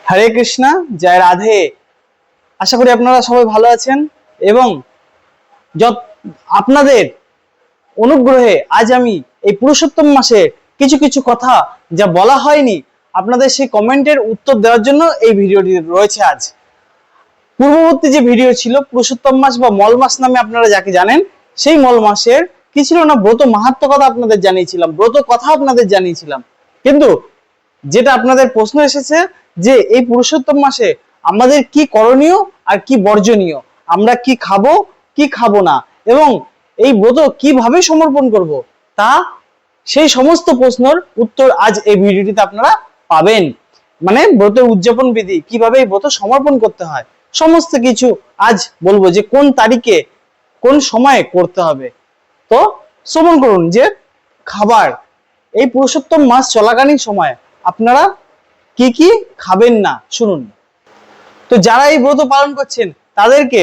হরে কৃষ্ণা, জয় রাধে। আশা করি আপনারা সবাই ভালো আছেন এবং আপনাদের অনুগ্রহে আজ আমি এই পুরুষোত্তম মাসে কিছু কিছু কথা যা বলা হয়নি আপনাদের সেই কমেন্টের উত্তর দেওয়ার জন্য এই ভিডিওটি রয়েছে। আজ পূর্ববর্তী যে ভিডিও ছিল পুরুষোত্তম মাস বা মল মাস নামে আপনারা যাকে জানেন, সেই মল মাসের কি ছিল না, ব্রত মাহাত্ম্য কথা আপনাদের জানিয়েছিলাম, ব্রত কথা আপনাদের জানিয়েছিলাম। কিন্তু যেটা আপনাদের প্রশ্ন এসেছে যে এই পুরুষোত্তম মাসে আমাদের কি করণীয় আর কি বর্জনীয়, আমরা কি খাবো কি খাবো না, এবং এই ব্রত কিভাবে সমর্পণ করব, তা সেই সমস্ত প্রশ্নের উত্তর আজ এই ভিডিওটিতে আপনারা পাবেন। মানে ব্রতের উদযাপন বিধি, কিভাবে এই ব্রত সমর্পণ করতে হয়, সমস্ত কিছু আজ বলবো যে কোন তারিখে কোন সময়ে করতে হবে। তো শ্রবণ করুন যে খাবার এই পুরুষোত্তম মাস চলাকালীন সময় আপনারা কি কি খাবেন না, শুনুন। তো যারা এই ব্রত পালন করছেন তাদেরকে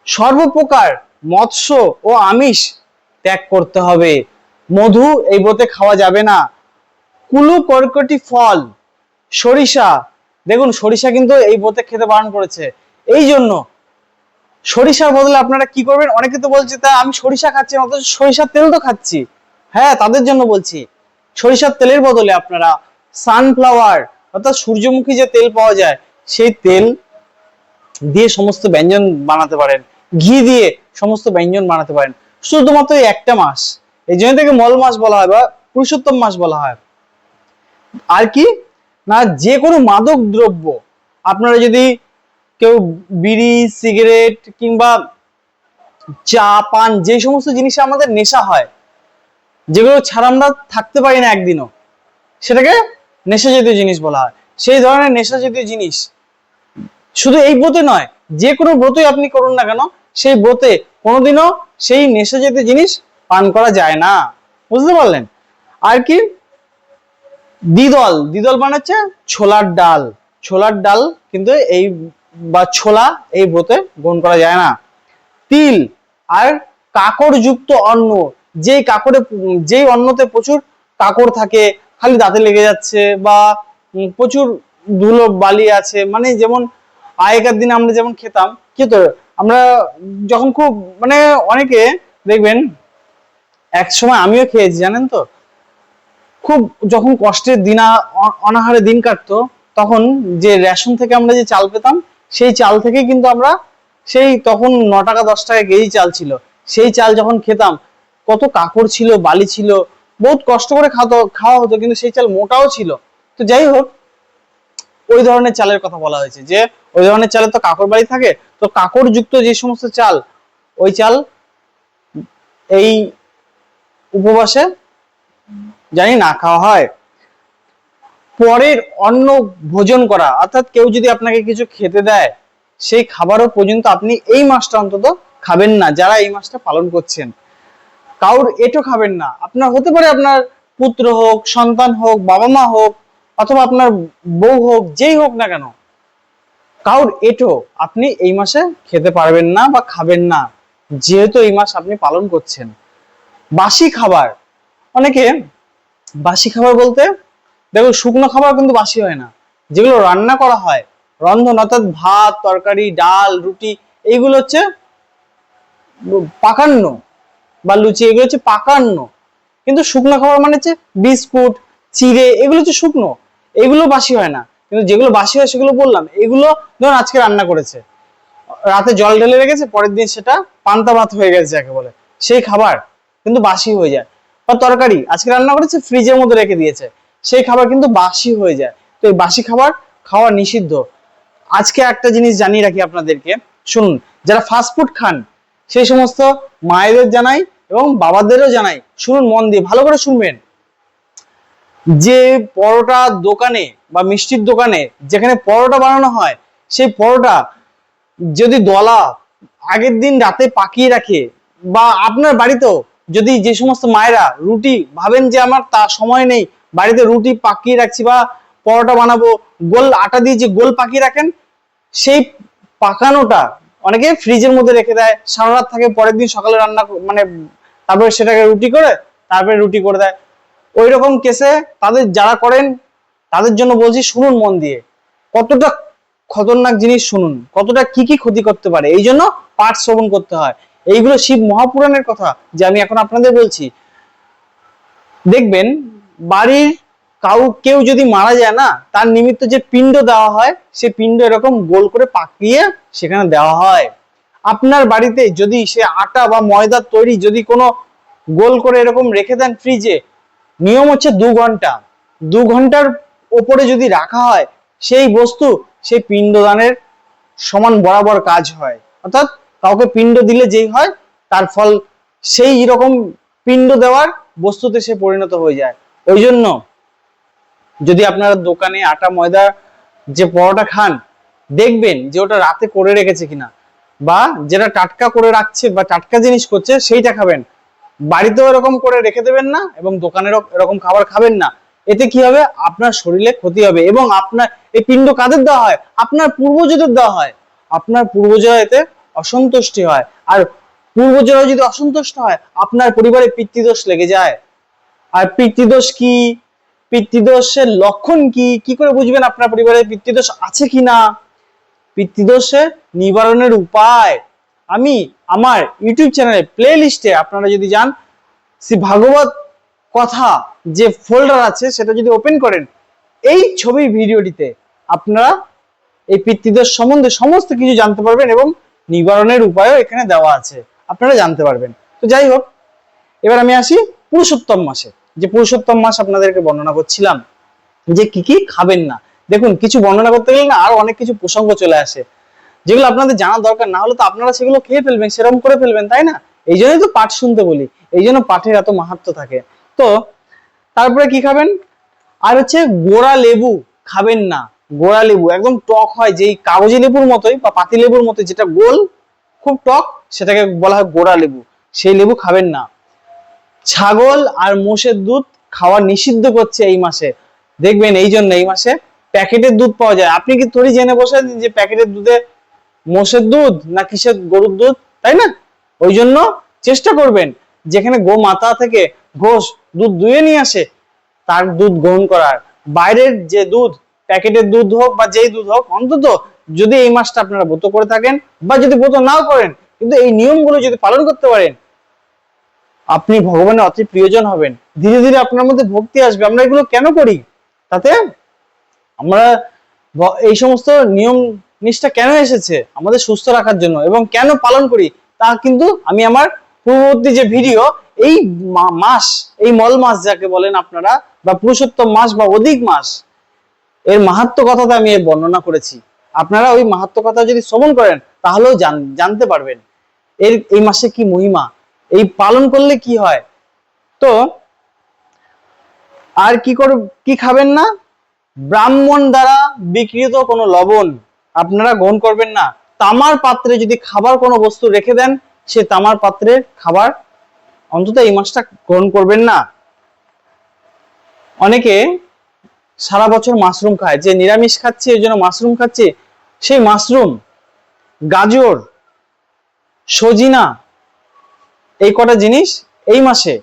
সর্বপ্রকার মৎস্য ও আমিষ ত্যাগ করতে হবে। মধু এই ব্রতে খাওয়া যাবে না। কুলু কর্কটি ফল, সরিষা, দেখুন সরিষা কিন্তু এই ব্রতে খেতে বারণ করেছে। এই জন্য সরিষার বদলে আপনারা কি করবেন, অনেকে তো বলছে তা আমি সরিষা খাচ্ছি অথচ সরিষার তেল তো খাচ্ছি। হ্যাঁ, তাদের জন্য বলছি, সরিষার তেলের বদলে আপনারা সানফ্লাওয়ার অর্থাৎ সূর্যমুখী যে তেল পাওয়া যায় সেই তেল দিয়ে সমস্ত ব্যঞ্জন বানাতে পারেন, ঘি দিয়ে সমস্ত ব্যঞ্জন বানাতে পারেন। শুধুমাত্র এই একটা মাস, এই জন্য থেকে মল মাস বলা হয় বা পুরুষোত্তম মাস বলা হয়। আর কি না, যে কোনো মাদক দ্রব্য আপনারা যদি কেউ বিড়ি সিগারেট কিংবা চা পান, যে সমস্ত জিনিসে আমাদের নেশা হয়, যেগুলো ছাড়া আমরা থাকতে পারি না একদিনও, সেটাকে নেশা জাতীয় জিনিস বলা হয়। সেই ধরনের নেশা জাতীয় জিনিস শুধু এই ব্রতে নয়, যে কোনো ব্রতই আপনি করুন না কেন, সেই ব্রতে কোনোদিনও সেই নেশা জাতীয় জিনিস পান করা যায় না। বুঝতে পারলেন? আর কি, দ্বিদল, দ্বিদল মানে হচ্ছে ছোলার ডাল, ছোলার ডাল কিন্তু এই বা ছোলা এই ব্রতে গ্রহণ করা যায় না। তিল আর কাকড় যুক্ত অন্ন, যেই অন্নতে প্রচুর কাকড় থাকে, খালি দাঁতে লেগে যাচ্ছে বা প্রচুর ধুলো বালি আছে, মানে যেমন আগেকার দিনে আমরা যেমন খেতাম, কি তো আমরা যখন খুব মানে অনেকে দেখবেন, এক সময় আমিও খেয়েছি জানেন তো, খুব যখন কষ্টের দিন অনাহারে দিন কাটতো, তখন যে রেশন থেকে আমরা যে চাল পেতাম, সেই চাল থেকে কিন্তু আমরা সেই তখন 9 টাকা 10 টাকা কেজি চাল ছিল, সেই চাল যখন খেতাম কত কাকড় ছিল, বালি ছিল, বহুত কষ্ট করে খাওয়া হতো, কিন্তু সেই চাল মোটাও ছিল। তো যাই হোক, ওই ধরনের চালের কথা বলা হয়েছে যে ওই ধরনের চালে তো কাকড় বালি থাকে, তো কাকড় যুক্ত যে সমস্ত চাল, ওই চাল এই উপবাসে জানি না খাওয়া হয়। পরের অন্ন ভোজন করা, অর্থাৎ কেউ যদি আপনাকে কিছু খেতে দেয়, সেই খাবারও পর্যন্ত আপনি এই মাসটা অন্তত খাবেন না, যারা এই মাসটা পালন করছেন। কাউর এটো খাবেন না। আপনার হতে পারে আপনার পুত্র হোক, সন্তান হোক, বাবা মা হোক, অথবা আপনার বউ হোক, যেই হোক না কেন, কাউর এটো আপনি এই মাসে খেতে পারবেন না বা খাবেন না, যেহেতু এই মাস আপনি পালন করছেন। বাসি খাবার, অনেকে বাসি খাবার বলতে দেখো, শুকনো খাবার কিন্তু বাসি হয় না, যেগুলো রান্না করা হয়, রন্ধন অর্থাৎ ভাত তরকারি ডাল রুটি, এইগুলো হচ্ছে পাকান্ন, বা লুচি, এগুলো হচ্ছে পাকান্ন। কিন্তু শুকনো খাবার মানে হচ্ছে বিস্কুট চিড়ে, এগুলো হচ্ছে শুকনো, এগুলো বাসি হয় না। কিন্তু যেগুলো বাসি হয় সেগুলো বললাম, এগুলো ধরুন আজকে রান্না করেছে, রাতে জল ঢেলে রেখেছে, পরের দিন সেটা পান্তা ভাত হয়ে গেছে যাকে বলে, সেই খাবার কিন্তু বাসি হয়ে যায়। বা তরকারি আজকে রান্না করেছে, ফ্রিজের মধ্যে রেখে দিয়েছে, সেই খাবার কিন্তু বাসি হয়ে যায়। তো এই বাসি খাবার খাওয়া নিষিদ্ধ। আজকে একটা জিনিস জানিয়ে রাখি আপনাদেরকে, শুনুন, যারা ফাস্টফুড খান সেই সমস্ত মায়েদের জানাই এবং বাবাদেরও জানাই, শুনুন মন দিয়ে, ভালো করে শুনবেন। যে পরোটা দোকানে বা মিষ্টির দোকানে যেখানে পরোটা বানানো হয়, সেই পরোটা যদি দলা আগের দিন রাতে পাকিয়ে রাখে, বা আপনার বাড়িতেও যদি যে সমস্ত মায়েরা রুটি ভাবেন যে আমার তা সময় নেই, বাড়িতে রুটি পাকিয়ে রাখছি বা পরোটা বানাবো, গোল আটা দিয়ে যে গোল পাকিয়ে রাখেন, সেই পাকানোটা অনেকে ফ্রিজের মধ্যে রেখে দেয়, সারা রাত থাকে, পরের দিন সকালে রান্না মানে তারপরে সেটাকে রুটি করে তারপরে রুটি করে দেয়। ওই রকম কেসে তাদের যারা করেন তাদের জন্য বলছি, শুনুন মন দিয়ে, কতটা খতরনাক জিনিস শুনুন, কতটা কি কি ক্ষতি করতে পারে। এই জন্য পাঠ শ্রবণ করতে হয়। এইগুলো শিব মহাপুরাণের কথা যে আমি এখন আপনাদের বলছি। দেখবেন বাড়ির কেউ যদি মারা যায় না, তার নিমিত্ত যে পিণ্ড দেওয়া হয়, সে পিণ্ড এরকম গোল করে পাকিয়ে সেখানে দেওয়া হয়। আপনার বাড়িতে যদি সে আটা বা ময়দার তৈরি যদি কোনো গোল করে এরকম রেখে দেন ফ্রিজে, নিয়ম হচ্ছে 2 ঘন্টা, 2 ঘন্টার ওপরে যদি রাখা হয় সেই বস্তু, সেই পিণ্ডদানের সমান বরাবর কাজ হয়। অর্থাৎ কাউকে পিণ্ড দিলে যেই হয়, তার ফল সেই রকম পিণ্ড দেওয়ার বস্তুতে সে পরিণত হয়ে যায়। ওই জন্য যদি আপনারা দোকানে আটা ময়দা যে পরোটা খান, দেখবেন যে ওটা রাতে করে রেখেছে কিনা, বা যেটা টাটকা করে রাখছে বা টাটকা জিনিস করছে সেইটা খাবেন। বাড়িতেও এরকম করে রেখে দেবেন না এবং দোকানেরও এরকম খাবার খাবেন না। এতে কি হবে, আপনার শরীরে ক্ষতি হবে। এবং আপনার এই পিণ্ড কাদের দেওয়া হয়, আপনার পূর্বজদের দেওয়া হয়। আপনার পূর্বজরা এতে অসন্তুষ্টি হয়, আর পূর্বজরা যদি অসন্তুষ্ট হয়, আপনার পরিবারে পিতৃদোষ লেগে যায়। আর পিতৃদোষ কি, পিতৃদোষের লক্ষণ কি, কি করে বুঝবেন আপনার পরিবারে পিতৃদোষ আছে কিনা? পিতৃদোষের নিবারণের উপায় আমি আমার ইউটিউব চ্যানেলে প্লে লিস্টে, আপনারা যদি যান, শ্রী ভাগবত কথা যে ফোল্ডার আছে সেটা যদি ওপেন করেন, এই ছবি ভিডিওটিতে আপনারা এই পিতৃদোষ সম্বন্ধে সমস্ত কিছু জানতে পারবেন এবং নিবারণের উপায়ও এখানে দেওয়া আছে, আপনারা জানতে পারবেন। তো যাই হোক, এবার আমি আসি পুরুষোত্তম মাসে। যে পুরুষোত্তম মাস আপনাদেরকে বর্ণনা করছিলাম যে কি কি খাবেন না। দেখুন, কিছু বর্ণনা করতে গেলে না আরো অনেক কিছু প্রসঙ্গ চলে আসে, যেগুলো আপনাদের জানা দরকার, না হলে তো আপনারা সেগুলো খেয়ে ফেলবেন, সেরকম করে ফেলবেন, তাই না? এই জন্যই তো পাঠ শুনতে বলি, এই জন্য পাঠের এত মাহাত্ম্য থাকে। তো তারপরে কি খাবেন, আর হচ্ছে গোড়া লেবু খাবেন না। গোড়া লেবু একদম টক হয়, যেই কাগজি লেবুর মতোই বা পাতি লেবুর মতোই, যেটা গোল খুব টক, সেটাকে বলা হয় গোড়া লেবু, সেই লেবু খাবেন না। ছাগল আর মোষের দুধ খাওয়া নিষিদ্ধ করছে এই মাসে। দেখবেন এই জন্য এই মাসে প্যাকেটের দুধ পাওয়া যায়। আপনি কি থোড়ি জেনে বসে যে প্যাকেটের দুধে মোষের দুধ না কিসের গরুর দুধ, তাই না? ওই জন্য চেষ্টা করবেন যেখানে গো মাতা থেকে ঘোষ দুধ দুয়ে নিয়ে আসে, তার দুধ গ্রহণ করার। বাইরের যে দুধ, প্যাকেটের দুধ হোক বা যেই দুধ হোক, অন্তত যদি এই মাসটা আপনারা ব্রত করে থাকেন বা যদি ব্রত নাও করেন, কিন্তু এই নিয়মগুলো যদি পালন করতে পারেন, আপনি ভগবানের অতি প্রিয়জন হবেন। ধীরে ধীরে আপনার মধ্যে ভক্তি আসবে। আমরা এগুলো কেন করি, তাতে আমরা এই সমস্ত নিয়ম নিষ্ঠা কেন এসেছে, আমাদের সুস্থ রাখার জন্য, এবং কেন পালন করি তা কিন্তু আমি আমার পূর্ববর্তী যে ভিডিও, এই মাস, এই মল মাস যাকে বলেন আপনারা, বা পুরুষোত্তম মাস বা অধিক মাস, এর মাহাত্ম্য কথাটা আমি বর্ণনা করেছি। আপনারা ওই মাহাত্ম্য কথা যদি শ্রবণ করেন, তাহলেও জানতে পারবেন এই মাসে কি মহিমা, এই পালন করলে কি হয়। তো আর কি খাবেন না, ব্রাহ্মণ দ্বারা বিকৃত কোনো লবণ আপনারা গ্রহণ করবেন না। তামার পাত্রে যদি খাবার কোনো বস্তু রেখে দেন, সে তামার পাত্রের খাবার অন্তত এই মাসটা গ্রহণ করবেন না। অনেকে সারা বছর মাশরুম খায়, যে নিরামিষ খাচ্ছে এই জন্য মাশরুম খাচ্ছে, সেই মাশরুম, গাজর, সজিনা, এই কটা জিনিস এই মাসে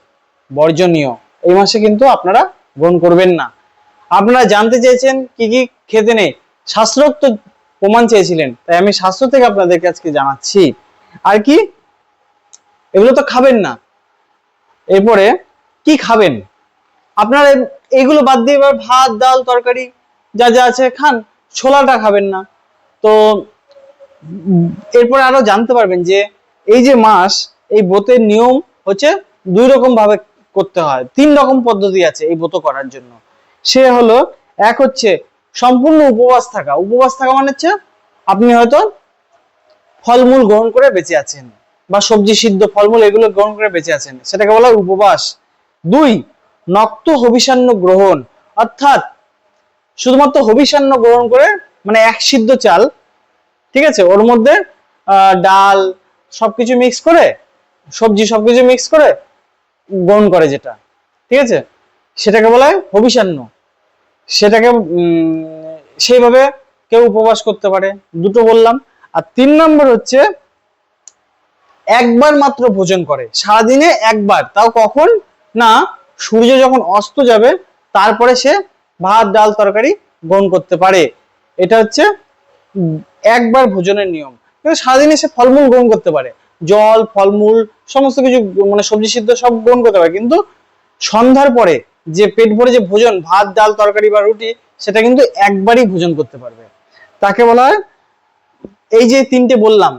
বর্জনীয়। এই মাসে কিন্তু আপনারা গ্রহণ করবেন না। আপনারা জানতে চেয়েছেন কি কি খেতে নেই, শাস্ত্রোক্ত প্রমাণ চেয়েছিলেন, তাই আমি শাস্ত্র থেকে আপনাদেরকে আজকে জানাচ্ছি। আর কি, এগুলো তো খাবেন না। এরপরে কি খাবেন, আপনারা এগুলো বাদ দিয়ে এবার ভাত ডাল তরকারি যা যা আছে খান, ছোলাটা খাবেন না। তো এরপরে আরো জানতে পারবেন যে এই যে মাস, এই ব্রতের নিয়ম হচ্ছে 2 রকম ভাবে করতে হয়, 3 রকম পদ্ধতি আছে এই ব্রত করার জন্য। সে হলো, এক হচ্ছে সম্পূর্ণ উপবাস থাকা। উপবাস থাকা মানে হচ্ছে আপনি হয়তো ফলমূল গ্রহণ করে বেঁচে আছেন, বা সবজি সিদ্ধ ফলমূল এগুলো গ্রহণ করে বেঁচে আছেন, সেটাকে বলা হয় উপবাস। 2, নক্ত হবিষান্ন গ্রহণ, অর্থাৎ শুধুমাত্র হবিষান্ন গ্রহণ করে, মানে এক সিদ্ধ চাল, ঠিক আছে, ওর মধ্যে ডাল সবকিছু মিক্স করে, সবজি সবকিছু মিক্স করে গ্রহণ করে যেটা, ঠিক আছে, সেটাকে বলা হয় হবিষান্ন। সেটাকে সেইভাবে কেউ উপবাস করতে পারে, 2টো বললাম। আর 3 নম্বর হচ্ছে একবার মাত্র ভোজন করে, সারাদিনে একবার, তাও কখন না, সূর্য যখন অস্ত যাবে তারপরে সে ভাত ডাল তরকারি গ্রহণ করতে পারে। এটা হচ্ছে একবার ভোজনের নিয়ম। কিন্তু সারাদিনে সে ফলমূল গ্রহণ করতে পারে, জল ফলমূল সমস্ত কিছু মানে সবজি সিদ্ধ সব গ্রহণ করতে পারে, কিন্তু সন্ধ্যার পরে যে পেট ভরে যে ভোজন ভাত ডাল তরকারি বা রুটি সেটা কিন্তু একবারই ভোজন করতে পারবে। তাকে বলা হয়, এই যে তিনটে বললাম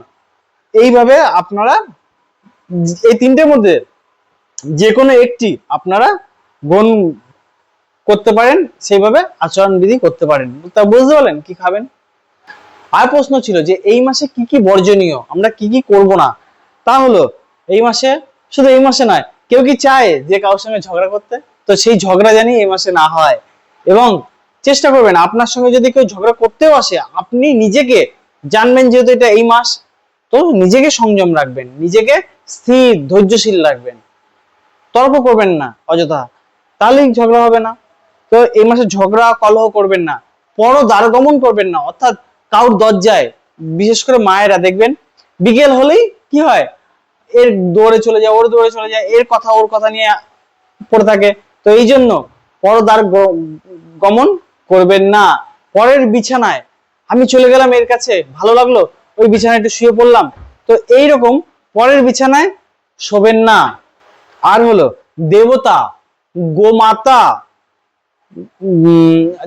এইভাবে আপনারা এই তিনটের মধ্যে যে কোনো একটি আপনারা গ্রহণ করতে পারেন, সেইভাবে আচরণ বিধি করতে পারেন। তা বুঝতে পারলেন কি খাবেন। আর প্রশ্ন ছিল যে এই মাসে কি কি বর্জনীয়, আমরা কি কি করব না। তা হলো এই মাসে, শুধু এই মাসে নয়, কেউ কি চায় যে কারোর সঙ্গে ঝগড়া করতে, তো সেই ঝগড়া জানি এই মাসে না হয়। এবং চেষ্টা করবেন আপনার সঙ্গে যদি কেউ ঝগড়া করতেও আসে, আপনি নিজেকে জানবেন যেহেতু এটা এই মাস, তো নিজেকে সংযম রাখবেন, নিজেকে স্থির ধৈর্যশীল রাখবেন, তর্ক করবেন না অযথা, তাহলেই ঝগড়া হবে না। তো এই মাসে ঝগড়া কলহ করবেন না, পর দ্বারগমন করবেন না, অর্থাৎ কারোর দরজায়, বিশেষ করে মায়েরা দেখবেন বিকেল হলেই কি হয়, এর দৌড়ে চলে যায়, ওর দৌড়ে চলে যায়, এর কথা ওর কথা নিয়ে পড়ে থাকে। তো এই জন্য পর দ্বার গমন করবেন না। পরের বিছানায় আমি চলে গেলাম এর কাছে, ভালো লাগলো, ওই বিছানায় একটু শুয়ে পড়লাম, তো এইরকম পরের বিছানায় শোবেন না। আর হলো দেবতা, গোমাতা,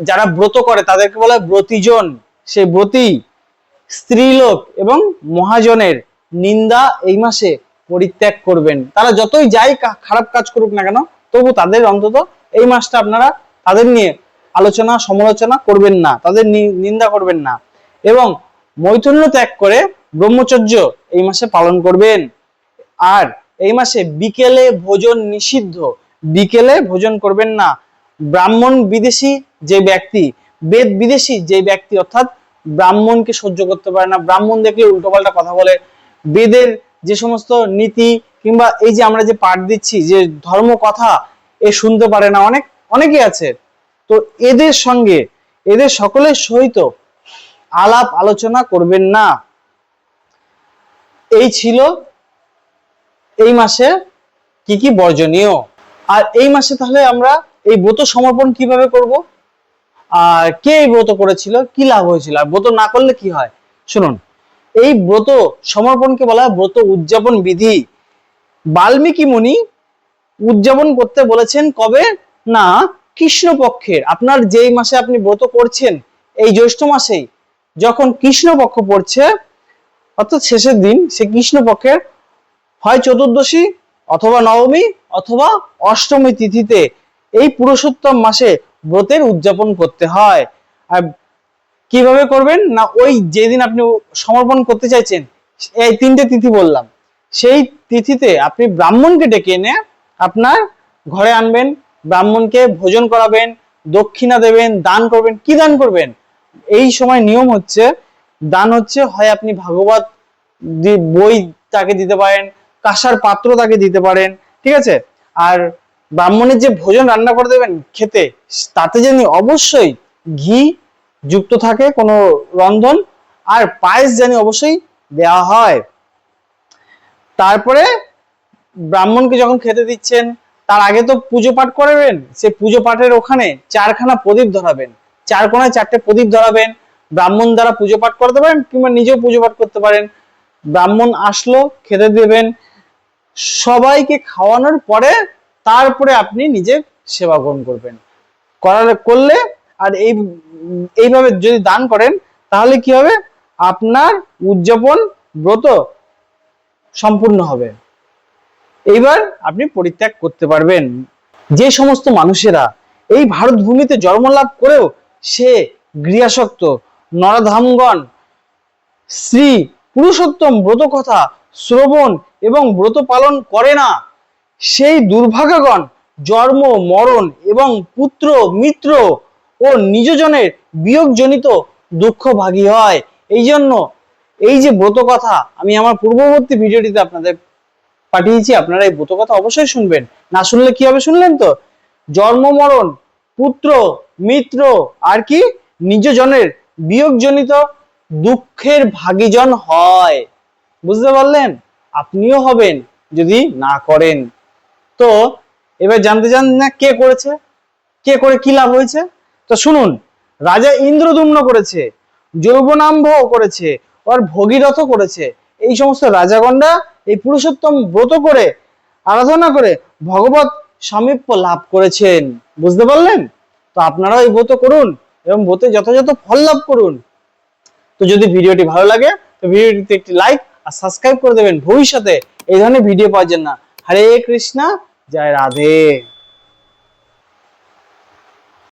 যারা ব্রত করে তাদেরকে বলা হয় ব্রতীজন, সেই ব্রতী, স্ত্রীলোক এবং মহাজনের নিন্দা এই মাসে পরিত্যাগ করবেন। তারা যতই যাই খারাপ কাজ করুক না কেন, তবু তাদের অন্তত এই মাসটা আপনারা তাদের নিয়ে আলোচনা সমালোচনা করবেন না, তাদের নিন্দা করবেন না। এবং মৈথুন্য ত্যাগ করে ব্রহ্মচর্য এই মাসে পালন করবেন। আর এই মাসে বিকেলে ভোজন নিষিদ্ধ, বিকেলে ভোজন করবেন না। ব্রাহ্মণ বিদেশী যে ব্যক্তি, বেদ বিদেশী যে ব্যক্তি, অর্থাৎ ব্রাহ্মণকে সহ্য করতে পারে না, ব্রাহ্মণ দেখলে উল্টোপাল্টা কথা বলে, বেদের যে সমস্ত নীতি কিংবা এই যে আমরা যে পাঠ দিচ্ছি যে ধর্ম কথা এ শুনতে পারে না, অনেকেই আছে, তো এদের সঙ্গে, এদের সকলের সহিত আলাপ আলোচনা করবেন না। এই ছিল এই মাসে কি কি বর্জনীয়। আর এই মাসে তাহলে আমরা এই ব্রত সমর্পণ কিভাবে করব, আর কে এই ব্রত করেছিল, কি লাভ হয়েছিল, আর ব্রত না করলে কি হয় শুনুন। এই ব্রত সমর্পণকে বলা হয় ব্রত উদযাপন বিধি। বাল্মীকি মুনি উদযাপন করতে বলেছেন কবে না, কৃষ্ণপক্ষের, আপনার যেই মাসে আপনি ব্রত করছেন এই জ্যৈষ্ঠ মাসেই, যখন কৃষ্ণপক্ষ পড়ছে অর্থাৎ শেষের দিন, সে কৃষ্ণপক্ষের হয় চতুর্দশী অথবা নবমী অথবা অষ্টমী তিথিতে এই পুরুষোত্তম মাসে ব্রতের উদযাপন করতে হয়। আর কিভাবে করবেন না, ওই যেদিন আপনি সমর্পণ করতে চাইছেন, এই তিনটে তিথি বললাম, সেই তিথিতে আপনি ব্রাহ্মণকে ডেকে এনে আপনার ঘরে আনবেন, ব্রাহ্মণকে ভোজন করাবেন, দক্ষিণা দেবেন, দান করবেন। কি দান করবেন, এই সময় নিয়ম হচ্ছে দান হচ্ছে, হয় আপনি ভাগবত বই তাকে দিতে পারেন, কাঁসার পাত্র তাকে দিতে পারেন, ঠিক আছে। আর ব্রাহ্মণের যে ভোজন রান্না করে দেবেন খেতে, তাতে যেন অবশ্যই ঘি যুক্ত থাকে, কোনো রন্ধন, আর পায়েস যেন অবশ্যই দেওয়া হয়। তারপরে ব্রাহ্মণকে যখন খেতে দিচ্ছেন তার আগে তো পুজো পাঠ করবেন, সে পুজো পাঠের ওখানে চারখানা প্রদীপ ধরাবেন, চার কোণায় চারটে প্রদীপ ধরাবেন, ব্রাহ্মণ দ্বারা পুজো পাঠ করতে পারেন কিংবা নিজেও পুজো পাঠ করতে পারেন। ব্রাহ্মণ আসলো, খেতে দেবেন, সবাইকে খাওয়ানোর পরে তারপরে আপনি নিজে সেবা গ্রহণ করবেন, করলে আর এইভাবে যদি দান করেন তাহলে কি হবে, আপনার উদযাপন ব্রত সম্পূর্ণ হবে। এইবার আপনি পরিত্যাগ করতে পারবেন। যে সমস্ত মানুষেরা এই ভারত ভূমিতে জন্ম লাভ করেও সে গৃহাসক্ত নরধামগণ শ্রী পুরুষোত্তম ব্রত কথা শ্রবণ এবং ব্রত পালন করে না, সেই দুর্ভাগ্যগণ জন্ম মরণ এবং পুত্র মিত্র ও নিজজনের বিয়োগজনিত দুঃখ ভাগী হয়। এই জন্য এই যে ব্রত কথা আমি আমার পূর্ববর্তী ভিডিওটিতে আপনাদের পাঠিয়েছি, আপনারা এই ব্রত কথা অবশ্যই শুনবেন, না শুনলে কি হবে শুনলেন তো, জন্ম মরণ পুত্র মিত্র আর কি নিজজনের বিয়োগজনিত দুঃখের ভাগীজন হয়। বুঝতে পারলেন, আপনিও হবেন যদি না করেন। তো এবার জানতে চান না কে করেছে, কে করে কি লাভ হয়েছে, তো শুনুন, রাজা ইন্দ্রদুম্ন করেছে, যৌবনাম্ভ করেছে, আর ভগীরথ করেছে। এই সমস্ত রাজাগণরা এই পুরুষোত্তম ব্রত করে আরাধনা করে ভগবত সামীপ্য লাভ করেছেন। বুঝতে পারলেন? তো আপনারাও এই ব্রত করুন এবং ব্রতে যথাযথ ফল লাভ করুন। তো যদি ভিডিওটি ভালো লাগে তো ভিডিওটিতে একটি লাইক আর সাবস্ক্রাইব করে দেবেন ভবিষ্যতে এই ধরনের ভিডিও পাওয়ার জন্য। হরে কৃষ্ণা, জয় রাধে।